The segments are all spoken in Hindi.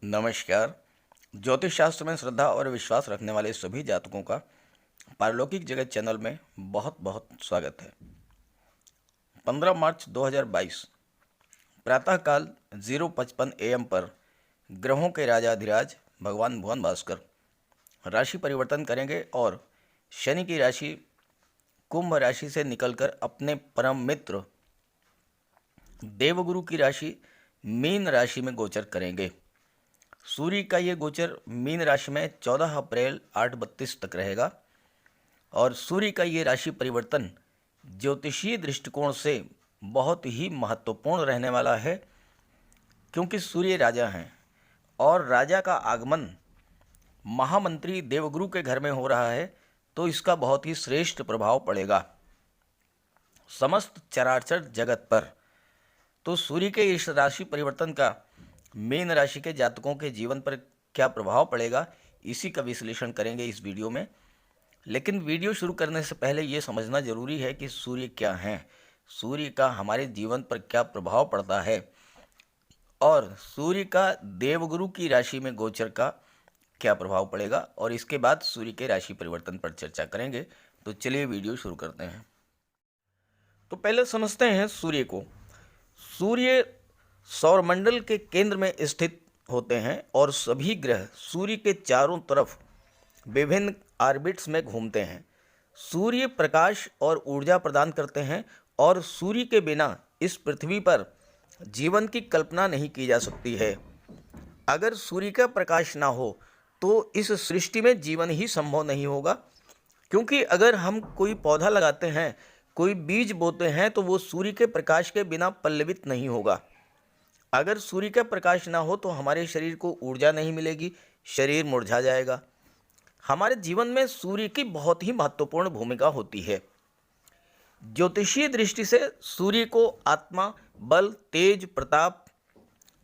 नमस्कार। ज्योतिष शास्त्र में श्रद्धा और विश्वास रखने वाले सभी जातकों का पारलौकिक जगत चैनल में बहुत बहुत स्वागत है। 15 मार्च 2022 प्रातःकाल 0:55 AM पर ग्रहों के राजाधिराज भगवान भुवन भास्कर राशि परिवर्तन करेंगे और शनि की राशि कुंभ राशि से निकलकर अपने परम मित्र देवगुरु की राशि मीन राशि में गोचर करेंगे। सूर्य का ये गोचर मीन राशि में 14 अप्रैल 8:32 तक रहेगा और सूर्य का ये राशि परिवर्तन ज्योतिषीय दृष्टिकोण से बहुत ही महत्वपूर्ण रहने वाला है, क्योंकि सूर्य राजा हैं और राजा का आगमन महामंत्री देवगुरु के घर में हो रहा है, तो इसका बहुत ही श्रेष्ठ प्रभाव पड़ेगा समस्त चराचर जगत पर। तो सूर्य के इस राशि परिवर्तन का मीन राशि के जातकों के जीवन पर क्या प्रभाव पड़ेगा, इसी का विश्लेषण करेंगे इस वीडियो में। लेकिन वीडियो शुरू करने से पहले ये समझना जरूरी है कि सूर्य क्या हैं, सूर्य का हमारे जीवन पर क्या प्रभाव पड़ता है और सूर्य का देवगुरु की राशि में गोचर का क्या प्रभाव पड़ेगा, और इसके बाद सूर्य के राशि परिवर्तन पर चर्चा करेंगे। तो चलिए वीडियो शुरू करते हैं। तो पहले समझते हैं सूर्य को। सूर्य सौरमंडल के केंद्र में स्थित होते हैं और सभी ग्रह सूर्य के चारों तरफ विभिन्न ऑर्बिट्स में घूमते हैं। सूर्य प्रकाश और ऊर्जा प्रदान करते हैं और सूर्य के बिना इस पृथ्वी पर जीवन की कल्पना नहीं की जा सकती है। अगर सूर्य का प्रकाश ना हो तो इस सृष्टि में जीवन ही संभव नहीं होगा, क्योंकि अगर हम कोई पौधा लगाते हैं, कोई बीज बोते हैं, तो वो सूर्य के प्रकाश के बिना पल्लवित नहीं होगा। अगर सूर्य का प्रकाश ना हो तो हमारे शरीर को ऊर्जा नहीं मिलेगी, शरीर मुरझा जाएगा। हमारे जीवन में सूर्य की बहुत ही महत्वपूर्ण भूमिका होती है। ज्योतिषीय दृष्टि से सूर्य को आत्मा, बल, तेज, प्रताप,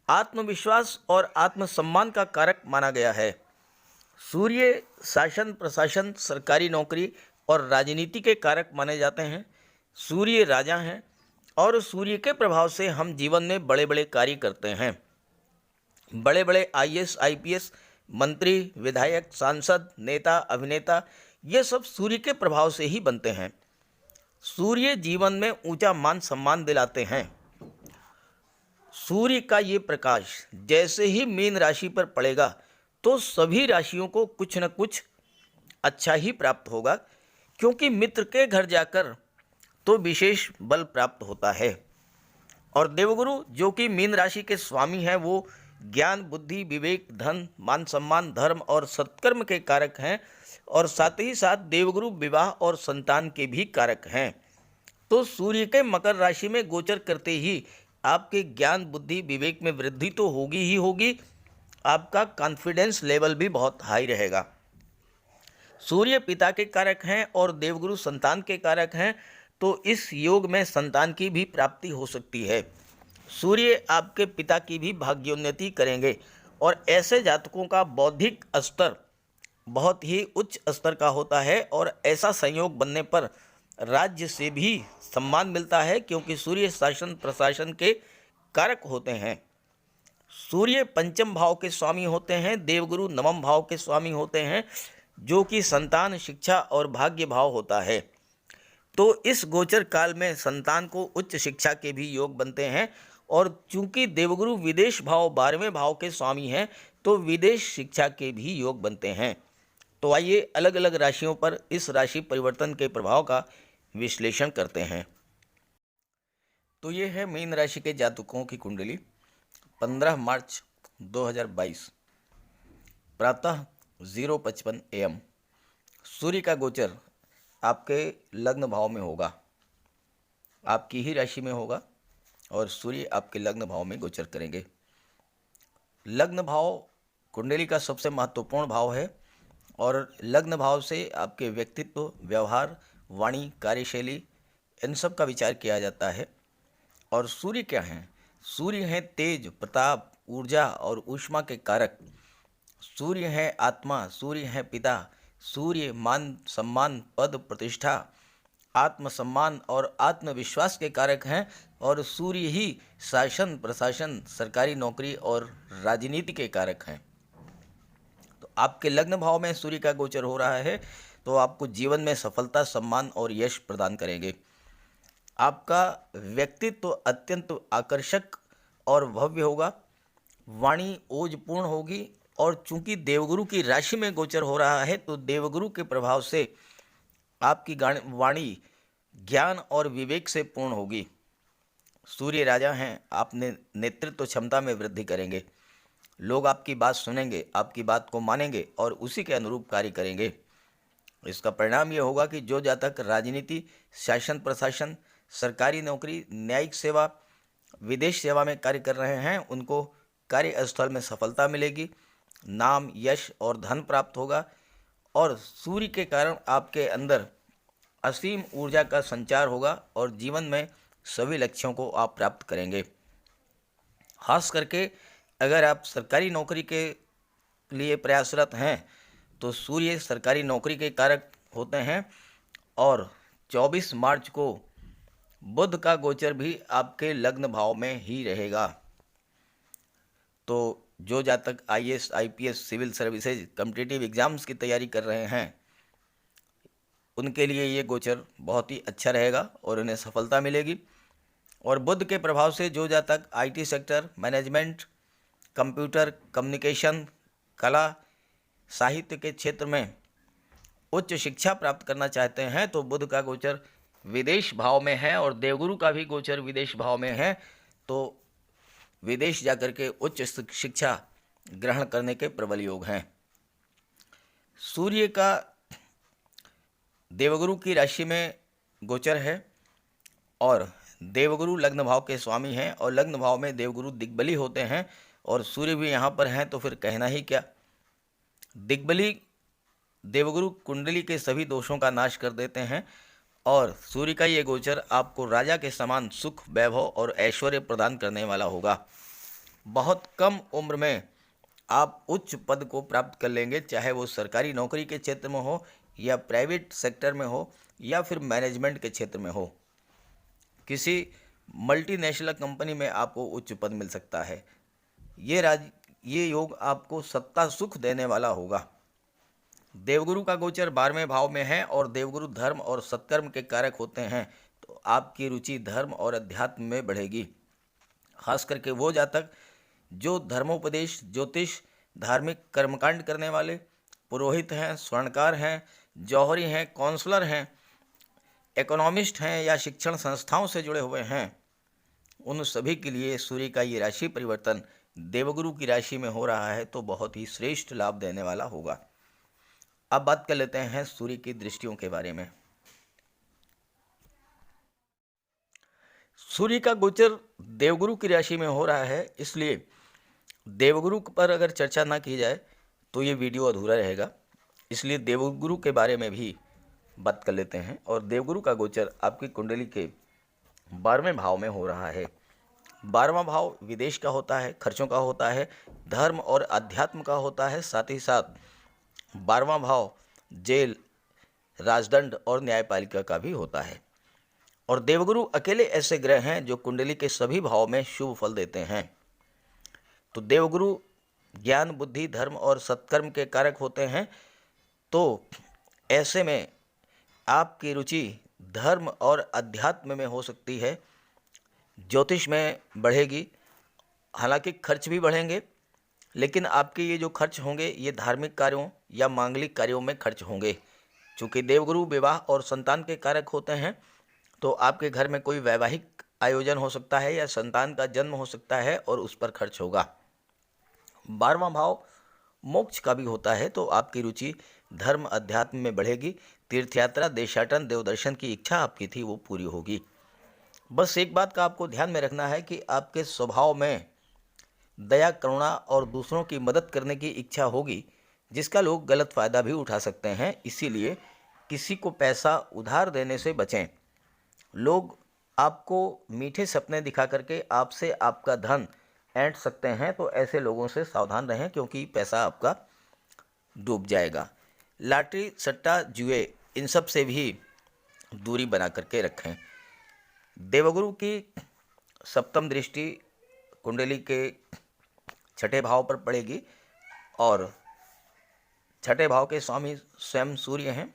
आत्मविश्वास और आत्मसम्मान का कारक माना गया है। सूर्य शासन, प्रशासन, सरकारी नौकरी और राजनीति के कारक माने जाते हैं। सूर्य राजा हैं और सूर्य के प्रभाव से हम जीवन में बड़े बड़े कार्य करते हैं। बड़े बड़े IAS, IPS, मंत्री, विधायक, सांसद, नेता, अभिनेता, ये सब सूर्य के प्रभाव से ही बनते हैं। सूर्य जीवन में ऊंचा मान सम्मान दिलाते हैं। सूर्य का ये प्रकाश जैसे ही मीन राशि पर पड़ेगा तो सभी राशियों को कुछ न कुछ अच्छा ही प्राप्त होगा, क्योंकि मित्र के घर जाकर तो विशेष बल प्राप्त होता है। और देवगुरु जो कि मीन राशि के स्वामी हैं, वो ज्ञान, बुद्धि, विवेक, धन, मान सम्मान, धर्म और सत्कर्म के कारक हैं और साथ ही साथ देवगुरु विवाह और संतान के भी कारक हैं। तो सूर्य के मकर राशि में गोचर करते ही आपके ज्ञान, बुद्धि, विवेक में वृद्धि तो होगी ही होगी, आपका कॉन्फिडेंस लेवल भी बहुत हाई रहेगा। सूर्य पिता के कारक हैं और देवगुरु संतान के कारक हैं, तो इस योग में संतान की भी प्राप्ति हो सकती है। सूर्य आपके पिता की भी भाग्योन्नति करेंगे और ऐसे जातकों का बौद्धिक स्तर बहुत ही उच्च स्तर का होता है और ऐसा संयोग बनने पर राज्य से भी सम्मान मिलता है, क्योंकि सूर्य शासन प्रशासन के कारक होते हैं। सूर्य पंचम भाव के स्वामी होते हैं, देवगुरु नवम भाव के स्वामी होते हैं, जो कि संतान, शिक्षा और भाग्य भाव होता है। तो इस गोचर काल में संतान को उच्च शिक्षा के भी योग बनते हैं और चूंकि देवगुरु विदेश भाव 12वें भाव के स्वामी हैं, तो विदेश शिक्षा के भी योग बनते हैं। तो आइए अलग अलग राशियों पर इस राशि परिवर्तन के प्रभाव का विश्लेषण करते हैं। तो ये है मीन राशि के जातकों की कुंडली 15 मार्च 2022 प्रातः 0:55 AM। सूर्य का गोचर आपके लग्न भाव में होगा, आपकी ही राशि में होगा और सूर्य आपके लग्न भाव में गोचर करेंगे। लग्न भाव कुंडली का सबसे महत्वपूर्ण भाव है और लग्न भाव से आपके व्यक्तित्व, व्यवहार, वाणी, कार्यशैली, इन सब का विचार किया जाता है। और सूर्य क्या हैं? सूर्य हैं तेज, प्रताप, ऊर्जा और ऊष्मा के कारक। सूर्य है आत्मा, सूर्य है पिता, सूर्य मान सम्मान, पद, प्रतिष्ठा, आत्मसम्मान और आत्मविश्वास के कारक हैं, और सूर्य ही शासन, प्रशासन, सरकारी नौकरी और राजनीति के कारक हैं। तो आपके लग्न भाव में सूर्य का गोचर हो रहा है, तो आपको जीवन में सफलता, सम्मान और यश प्रदान करेंगे। आपका व्यक्तित्व अत्यंत आकर्षक और भव्य होगा, वाणी ओजपूर्ण होगी, और चूंकि देवगुरु की राशि में गोचर हो रहा है, तो देवगुरु के प्रभाव से आपकी वाणी ज्ञान और विवेक से पूर्ण होगी। सूर्य राजा हैं, आपने नेतृत्व क्षमता में वृद्धि करेंगे। लोग आपकी बात सुनेंगे, आपकी बात को मानेंगे और उसी के अनुरूप कार्य करेंगे। इसका परिणाम ये होगा कि जो जातक राजनीति, शासन प्रशासन, सरकारी नौकरी, न्यायिक सेवा, विदेश सेवा में कार्य कर रहे हैं, उनको कार्यस्थल में सफलता मिलेगी, नाम, यश और धन प्राप्त होगा, और सूर्य के कारण आपके अंदर असीम ऊर्जा का संचार होगा और जीवन में सभी लक्ष्यों को आप प्राप्त करेंगे। खास करके अगर आप सरकारी नौकरी के लिए प्रयासरत हैं, तो सूर्य सरकारी नौकरी के कारक होते हैं, और 24 मार्च को बुध का गोचर भी आपके लग्न भाव में ही रहेगा। तो जो जातक IAS, IPS, civil services, competitive exams की तैयारी कर रहे हैं, उनके लिए ये गोचर बहुत ही अच्छा रहेगा और उन्हें सफलता मिलेगी। और बुध के प्रभाव से जो जातक IT sector, management, computer, communication, कला, साहित्य के क्षेत्र में उच्च शिक्षा प्राप्त करना चाहते हैं, तो बुध का गोचर विदेश भाव में है और देवगुरु का भी गोचर विदेश भाव में है, तो विदेश जाकर के उच्च शिक्षा ग्रहण करने के प्रबल योग हैं। सूर्य का देवगुरु की राशि में गोचर है, और देवगुरु लग्न भाव के स्वामी हैं, और लग्न भाव में देवगुरु दिग्बली होते हैं, और सूर्य भी यहाँ पर हैं, तो फिर कहना ही क्या। दिग्बली देवगुरु कुंडली के सभी दोषों का नाश कर देते हैं, और सूर्य का ये गोचर आपको राजा के समान सुख, वैभव और ऐश्वर्य प्रदान करने वाला होगा। बहुत कम उम्र में आप उच्च पद को प्राप्त कर लेंगे, चाहे वो सरकारी नौकरी के क्षेत्र में हो, या प्राइवेट सेक्टर में हो, या फिर मैनेजमेंट के क्षेत्र में हो। किसी मल्टीनेशनल कंपनी में आपको उच्च पद मिल सकता है। ये योग आपको सत्ता सुख देने वाला होगा। देवगुरु का गोचर 12वें भाव में है, और देवगुरु धर्म और सत्कर्म के कारक होते हैं, तो आपकी रुचि धर्म और अध्यात्म में बढ़ेगी। खास करके वो जातक जो धर्मोपदेश, ज्योतिष, धार्मिक कर्मकांड करने वाले, पुरोहित हैं, स्वर्णकार हैं, जौहरी हैं, काउंसलर हैं, इकोनॉमिस्ट हैं, या शिक्षण संस्थाओं से जुड़े हुए हैं, उन सभी के लिए सूर्य का ये राशि परिवर्तन देवगुरु की राशि में हो रहा है, तो बहुत ही श्रेष्ठ लाभ देने वाला होगा। अब बात कर लेते हैं सूर्य की दृष्टियों के बारे में। सूर्य का गोचर देवगुरु की राशि में हो रहा है, इसलिए देवगुरु पर अगर चर्चा ना की जाए तो ये वीडियो अधूरा रहेगा। इसलिए देवगुरु के बारे में भी बात कर लेते हैं। और देवगुरु का गोचर आपकी कुंडली के 12वें भाव में हो रहा है। 12वां भाव विदेश का होता है, खर्चों का होता है, धर्म और अध्यात्म का होता है। साथ ही साथ 12वां भाव जेल, राजदंड और न्यायपालिका का भी होता है। और देवगुरु अकेले ऐसे ग्रह हैं जो कुंडली के सभी भाव में शुभ फल देते हैं। तो देवगुरु ज्ञान, बुद्धि, धर्म और सत्कर्म के कारक होते हैं। तो ऐसे में आपकी रुचि धर्म और अध्यात्म में हो सकती है, ज्योतिष में बढ़ेगी। हालांकि खर्च भी बढ़ेंगे, लेकिन आपके ये जो खर्च होंगे ये धार्मिक कार्यों या मांगलिक कार्यों में खर्च होंगे। चूँकि देवगुरु विवाह और संतान के कारक होते हैं, तो आपके घर में कोई वैवाहिक आयोजन हो सकता है या संतान का जन्म हो सकता है और उस पर खर्च होगा। 12वां भाव मोक्ष का भी होता है, तो आपकी रुचि धर्म अध्यात्म में बढ़ेगी। तीर्थयात्रा, देशाटन, देवदर्शन की इच्छा आपकी थी वो पूरी होगी। बस एक बात का आपको ध्यान में रखना है कि आपके स्वभाव में दया, करुणा और दूसरों की मदद करने की इच्छा होगी, जिसका लोग गलत फ़ायदा भी उठा सकते हैं। इसीलिए किसी को पैसा उधार देने से बचें। लोग आपको मीठे सपने दिखा करके आपसे आपका धन ऐंठ सकते हैं, तो ऐसे लोगों से सावधान रहें, क्योंकि पैसा आपका डूब जाएगा। लॉटरी, सट्टा, जुए, इन सब से भी दूरी बना करके रखें। देवगुरु की सप्तम दृष्टि कुंडली के छठे भाव पर पड़ेगी और छठे भाव के स्वामी स्वयं सूर्य हैं,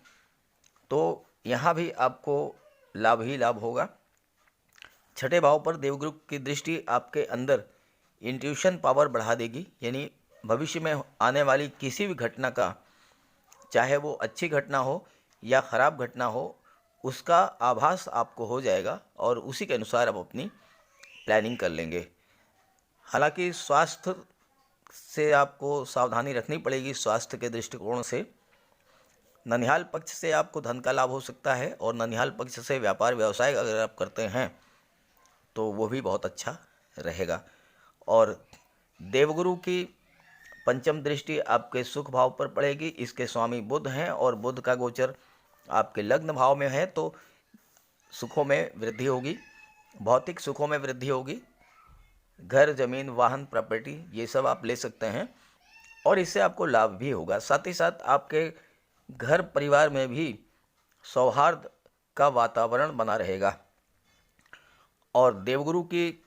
तो यहाँ भी आपको लाभ ही लाभ होगा। छठे भाव पर देवगुरु की दृष्टि आपके अंदर इंट्यूशन पावर बढ़ा देगी, यानी भविष्य में आने वाली किसी भी घटना का, चाहे वो अच्छी घटना हो या ख़राब घटना हो, उसका आभास आपको हो जाएगा और उसी के अनुसार आप अपनी प्लानिंग कर लेंगे। हालांकि स्वास्थ्य से आपको सावधानी रखनी पड़ेगी। स्वास्थ्य के दृष्टिकोण से ननिहाल पक्ष से आपको धन का लाभ हो सकता है और ननिहाल पक्ष से व्यापार व्यवसाय अगर आप करते हैं तो वो भी बहुत अच्छा रहेगा। और देवगुरु की पंचम दृष्टि आपके सुख भाव पर पड़ेगी। इसके स्वामी बुध हैं और बुध का गोचर आपके लग्न भाव में है, तो सुखों में वृद्धि होगी, भौतिक सुखों में वृद्धि होगी। घर, जमीन, वाहन, प्रॉपर्टी ये सब आप ले सकते हैं और इससे आपको लाभ भी होगा। साथ ही साथ आपके घर परिवार में भी सौहार्द का वातावरण बना रहेगा। और देवगुरु की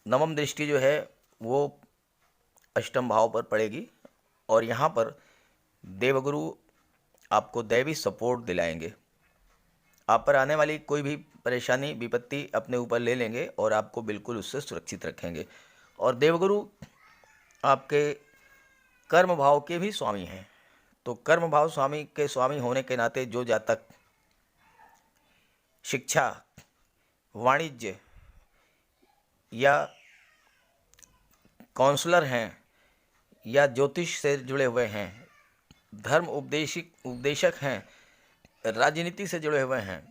नवम दृष्टि जो है वो अष्टम भाव पर पड़ेगी और यहाँ पर देवगुरु आपको दैवी सपोर्ट दिलाएंगे। आप पर आने वाली कोई भी परेशानी, विपत्ति अपने ऊपर ले लेंगे और आपको बिल्कुल उससे सुरक्षित रखेंगे। और देवगुरु आपके कर्म भाव के भी स्वामी हैं, तो कर्म भाव स्वामी के स्वामी होने के नाते जो जातक शिक्षा, वाणिज्य या काउंसलर हैं या ज्योतिष से जुड़े हुए हैं, धर्म उपदेशक हैं, राजनीति से जुड़े हुए हैं,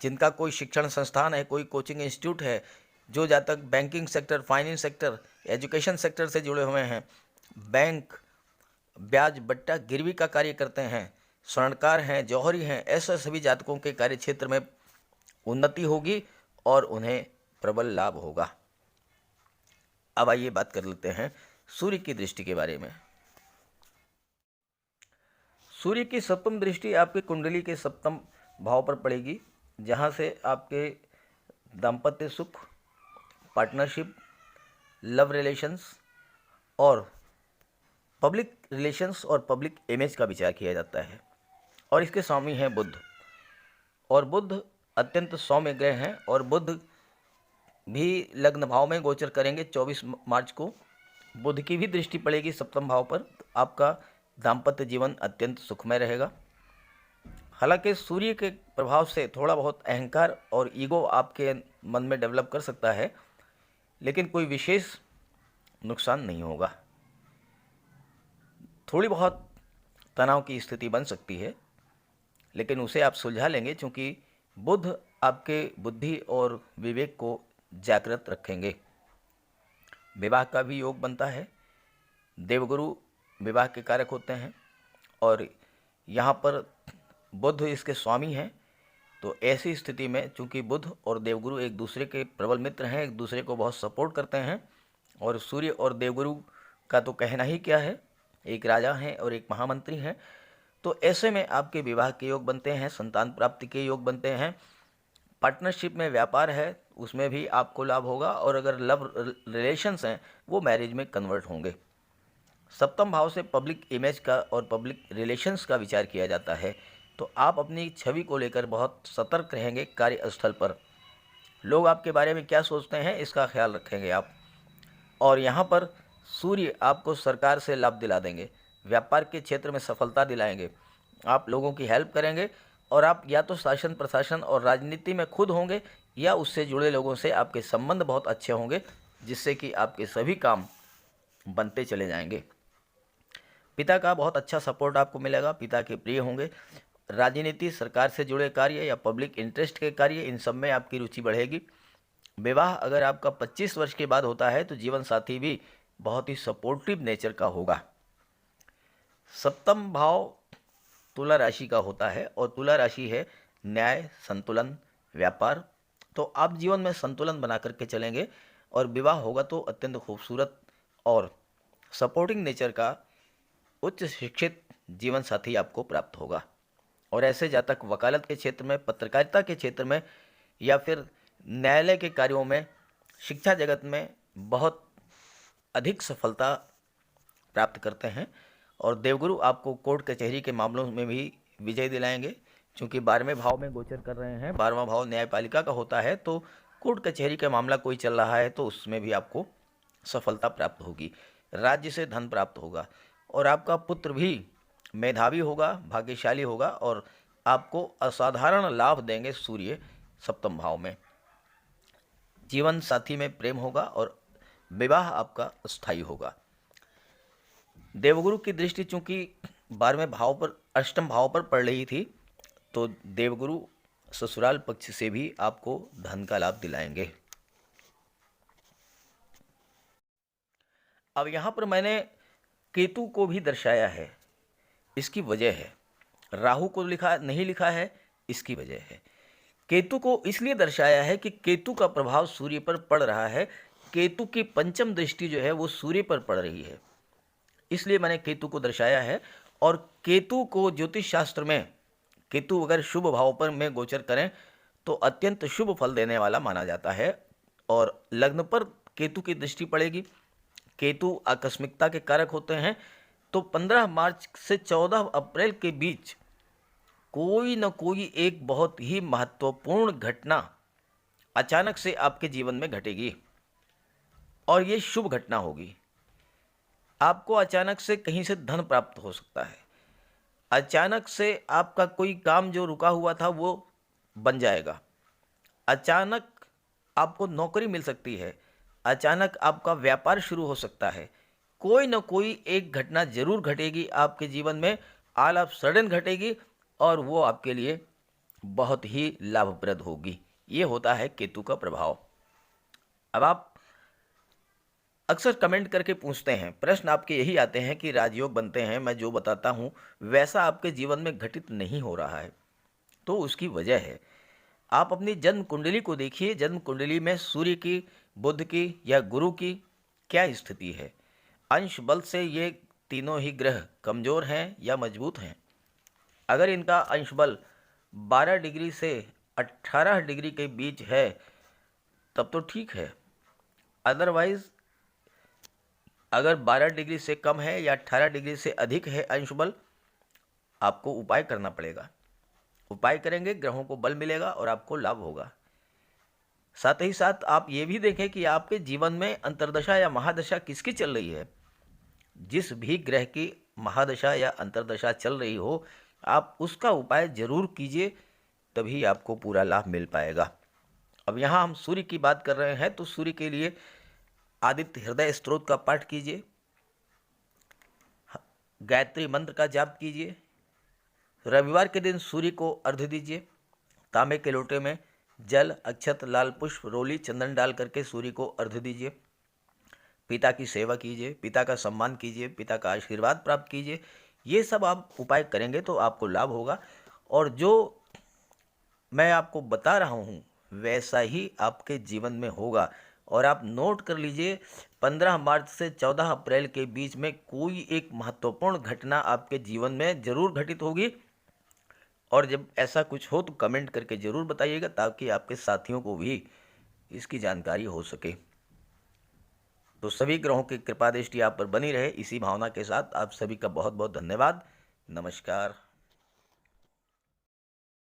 जिनका कोई शिक्षण संस्थान है, कोई कोचिंग इंस्टीट्यूट है, जो जातक banking sector, finance sector, education sector से जुड़े हुए हैं, बैंक, ब्याज, बट्टा, गिरवी का कार्य करते हैं, स्वर्णकार हैं, जौहरी हैं, ऐसे सभी जातकों के कार्य क्षेत्र में उन्नति होगी और उन्हें प्रबल लाभ होगा। अब आइए बात कर लेते हैं सूर्य की दृष्टि के बारे में। सूर्य की सप्तम दृष्टि आपके कुंडली के सप्तम भाव पर पड़ेगी, जहां से आपके दाम्पत्य सुख, पार्टनरशिप, लव रिलेशंस और पब्लिक रिलेशंस और पब्लिक इमेज का विचार किया जाता है। और इसके स्वामी हैं बुध, और बुध अत्यंत सौम्य ग्रह हैं और बुध भी लग्न भाव में गोचर करेंगे 24 मार्च को। बुध की भी दृष्टि पड़ेगी सप्तम भाव पर। आपका दाम्पत्य जीवन अत्यंत सुखमय रहेगा। हालांकि सूर्य के प्रभाव से थोड़ा बहुत अहंकार और ईगो आपके मन में डेवलप कर सकता है, लेकिन कोई विशेष नुकसान नहीं होगा। थोड़ी बहुत तनाव की स्थिति बन सकती है, लेकिन उसे आप सुलझा लेंगे, क्योंकि बुध आपके बुद्धि और विवेक को जागृत रखेंगे। विवाह का भी योग बनता है। देवगुरु विवाह के कारक होते हैं और यहाँ पर बुध इसके स्वामी हैं। तो ऐसी स्थिति में चूंकि बुध और देवगुरु एक दूसरे के प्रबल मित्र हैं, एक दूसरे को बहुत सपोर्ट करते हैं, और सूर्य और देवगुरु का तो कहना ही क्या है, एक राजा हैं और एक महामंत्री हैं। तो ऐसे में आपके विवाह के योग बनते हैं, संतान प्राप्ति के योग बनते हैं। पार्टनरशिप में व्यापार है, उसमें भी आपको लाभ होगा, और अगर लव रिलेशंस हैं वो मैरिज में कन्वर्ट होंगे। सप्तम भाव से पब्लिक इमेज का और पब्लिक रिलेशंस का विचार किया जाता है, तो आप अपनी छवि को लेकर बहुत सतर्क रहेंगे। कार्यस्थल पर लोग आपके बारे में क्या सोचते हैं, इसका ख्याल रखेंगे आप। और यहाँ पर सूर्य आपको सरकार से लाभ दिला देंगे, व्यापार के क्षेत्र में सफलता दिलाएंगे, आप लोगों की हेल्प करेंगे, और आप या तो शासन प्रशासन और राजनीति में खुद होंगे या उससे जुड़े लोगों से आपके संबंध बहुत अच्छे होंगे, जिससे कि आपके सभी काम बनते चले जाएंगे। पिता का बहुत अच्छा सपोर्ट आपको मिलेगा, पिता के प्रिय होंगे। राजनीति, सरकार से जुड़े कार्य या पब्लिक इंटरेस्ट के कार्य, इन सब में आपकी रुचि बढ़ेगी। विवाह अगर आपका 25 वर्ष के बाद होता है तो जीवन साथी भी बहुत ही सपोर्टिव नेचर का होगा। सप्तम भाव तुला राशि का होता है और तुला राशि है न्याय, संतुलन, व्यापार। तो आप जीवन में संतुलन बना करके चलेंगे और विवाह होगा तो अत्यंत खूबसूरत और सपोर्टिंग नेचर का उच्च शिक्षित जीवन साथी आपको प्राप्त होगा। और ऐसे जातक वकालत के क्षेत्र में, पत्रकारिता के क्षेत्र में या फिर न्यायालय के कार्यों में, शिक्षा जगत में बहुत अधिक सफलता प्राप्त करते हैं। और देवगुरु आपको कोर्ट कचहरी के मामलों में भी विजय दिलाएंगे, क्योंकि 12वें भाव में गोचर कर रहे हैं। 12वां भाव न्यायपालिका का होता है, तो कोर्ट कचहरी का मामला कोई चल रहा है तो उसमें भी आपको सफलता प्राप्त होगी। राज्य से धन प्राप्त होगा और आपका पुत्र भी मेधावी होगा, भाग्यशाली होगा और आपको असाधारण लाभ देंगे सूर्य सप्तम भाव में। जीवन साथी में प्रेम होगा और विवाह आपका स्थायी होगा। देवगुरु की दृष्टि चूंकि 12वें भाव पर, अष्टम भाव पर पड़ रही थी, तो देवगुरु ससुराल पक्ष से भी आपको धन का लाभ दिलाएंगे। अब यहाँ पर मैंने केतु को भी दर्शाया है, इसकी वजह है। राहु को नहीं लिखा है, इसकी वजह है। केतु को इसलिए दर्शाया है कि केतु का प्रभाव सूर्य पर पड़ रहा है। केतु की पंचम दृष्टि जो है वो सूर्य पर पड़ रही है, इसलिए मैंने केतु को दर्शाया है। और केतु को ज्योतिष शास्त्र में, केतु अगर शुभ भाव पर में गोचर करें तो अत्यंत शुभ फल देने वाला माना जाता है। और लग्न पर केतु की दृष्टि पड़ेगी। केतु आकस्मिकता के कारक होते हैं, तो 15 मार्च से 14 अप्रैल के बीच कोई न कोई एक बहुत ही महत्वपूर्ण घटना अचानक से आपके जीवन में घटेगी और ये शुभ घटना होगी। आपको अचानक से कहीं से धन प्राप्त हो सकता है। अचानक से आपका कोई काम जो रुका हुआ था वो बन जाएगा। अचानक आपको नौकरी मिल सकती है। अचानक आपका व्यापार शुरू हो सकता है। कोई न कोई एक घटना जरूर घटेगी आपके जीवन में, ऑल ऑफ सडन घटेगी और वो आपके लिए बहुत ही लाभप्रद होगी। ये होता है केतु का प्रभाव। अब आप अक्सर कमेंट करके पूछते हैं, प्रश्न आपके यही आते हैं कि राजयोग बनते हैं, मैं जो बताता हूँ वैसा आपके जीवन में घटित नहीं हो रहा है। तो उसकी वजह है, आप अपनी जन्म कुंडली को देखिए। जन्म कुंडली में सूर्य की, बुध की या गुरु की क्या स्थिति है। अंश बल से ये तीनों ही ग्रह कमजोर हैं या मजबूत हैं। अगर इनका अंश बल 12 डिग्री से 18 डिग्री के बीच है तब तो ठीक है। अदरवाइज अगर 12 डिग्री से कम है या 18 डिग्री से अधिक है अंश बल, आपको उपाय करना पड़ेगा। उपाय करेंगे, ग्रहों को बल मिलेगा और आपको लाभ होगा। साथ ही साथ आप ये भी देखें कि आपके जीवन में अंतर्दशा या महादशा किसकी चल रही है। जिस भी ग्रह की महादशा या अंतर्दशा चल रही हो, आप उसका उपाय जरूर कीजिए, तभी आपको पूरा लाभ मिल पाएगा। अब यहाँ हम सूर्य की बात कर रहे हैं, तो सूर्य के लिए आदित्य हृदय स्तोत्र का पाठ कीजिए, गायत्री मंत्र का जाप कीजिए। रविवार के दिन सूर्य को अर्घ्य दीजिए। तांबे के लोटे में जल, अक्षत, लाल पुष्प, रोली, चंदन डाल करके सूर्य को अर्घ्य दीजिए। पिता की सेवा कीजिए, पिता का सम्मान कीजिए, पिता का आशीर्वाद प्राप्त कीजिए। ये सब आप उपाय करेंगे तो आपको लाभ होगा। और जो मैं आपको बता रहा हूँ वैसा ही आपके जीवन में होगा। और आप नोट कर लीजिए, 15 मार्च से 14 अप्रैल के बीच में कोई एक महत्वपूर्ण घटना आपके जीवन में जरूर घटित होगी। और जब ऐसा कुछ हो तो कमेंट करके ज़रूर बताइएगा, ताकि आपके साथियों को भी इसकी जानकारी हो सके। तो सभी ग्रहों की कृपा दृष्टि आप पर बनी रहे, इसी भावना के साथ आप सभी का बहुत बहुत धन्यवाद। नमस्कार।